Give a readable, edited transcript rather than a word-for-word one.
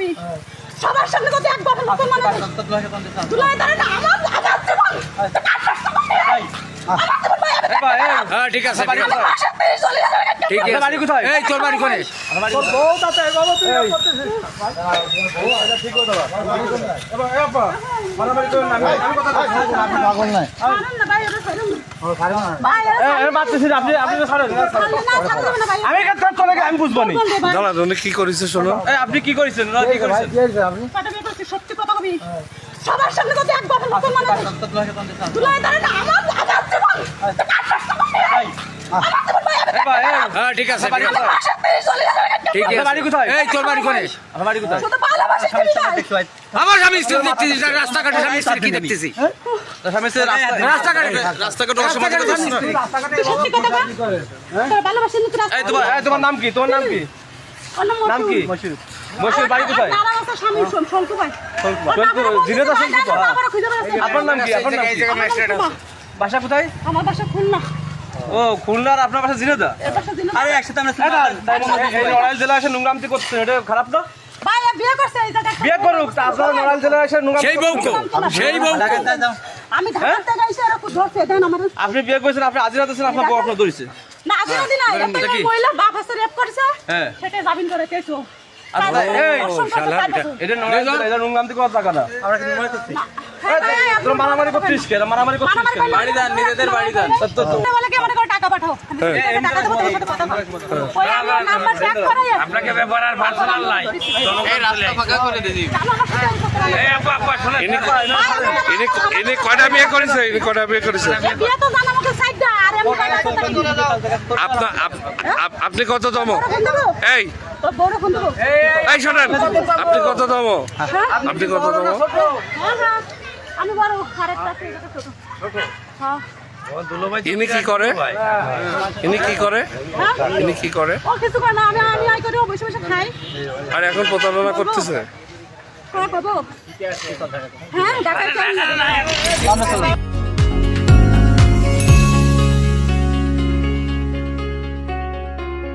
কবি সবার সামনে যদি একবার মুসলমান দুলাই দাঁড়ায় না আমার জীবন হ্যাঁ ঠিক আছে ঠিক আছে বাড়ি কোথায় এই তোর বাড়ি কোনে আমি বুঝবো নি দাদা তুমি কি করেছো শোনো আপনি কি করেছেন সত্যি কথা কবি সবার সামনে যদি একবার মুসলমান দুলাই দাঁড়ায় না আমার জীবন হ্যাঁ ঠিক আছে ঠিক আছে বাড়ি কোথায় এই তোর বাড়ি কোনে আমার বাড়ি কোথায় আমার স্বামী স্ত্রী দেখতেছি রাস্তাঘাটে স্বামী স্ত্রী কি দেখতেছি রাস্তাঘাটে অসমাজে সত্যি কথা ভালোবাসেন এই তোমার নাম কি নাম কি মশিউর বাড়ি কোথায় আপনার নাম কি বাসা কোথায় আমার বাসা খুলনা ও খুলনার আপনার বাসা জিনেদা আরে একসাথে আমরা নড়াইল জেলা এসে নোংরামতি করছেন এটা খারাপ না ভাই বিয়ে করছে এই জায়গায় বিয়ে করুক তা আপনার নড়াইল জেলা এসে নোংরামতি সেই বউ আমি ঢাকা থেকে এসে এরকম ধরছে দেন আমার আপনি বিয়ে করেছেন আপনি আজিরা দিয়েছেন আপনার বউ আপনার ধরেছে না আগে দিন না একটা মহিলা বাপ হাসে রেপ করেছে হ্যাঁ সেটা জামিন করে কেছো আচ্ছা এই এটা নড়াইল জেলা এটা নোংরামতি করার জায়গা না আমরা কি মনে করছি তোর মারামারি করছিস কে মারামারি করছিস কে বাড়ি দেন নিজেদের বাড়ি দেন সত্য তো বলে কি আমাকে টাকা পাঠাও আমি টাকা দেব তোমার সাথে কথা বলবো ওই আমার নাম্বার চেক করাই আপনাকে ব্যবহার পার্সোনাল লাই এই রাস্তা ফাঁকা করে দিই এই আপা শুনেন ইনি কয়টা বিয়ে করেছে বিয়ে তো জানা আমাকে সাইড দা আর আমি আপনি কততম এই তো বড় বন্ধু এই শোনেন আপনি কততম আপনি কততম আমি বড় আরেকটা ছোট হ্যাঁ ইনি কি করে ইনি কি করে ও কিছু করে না আমি আই করে বসে বসে খাই আর এখন প্রতারণা করতেছে হ্যাঁ বাবু হ্যাঁ ঢাকায়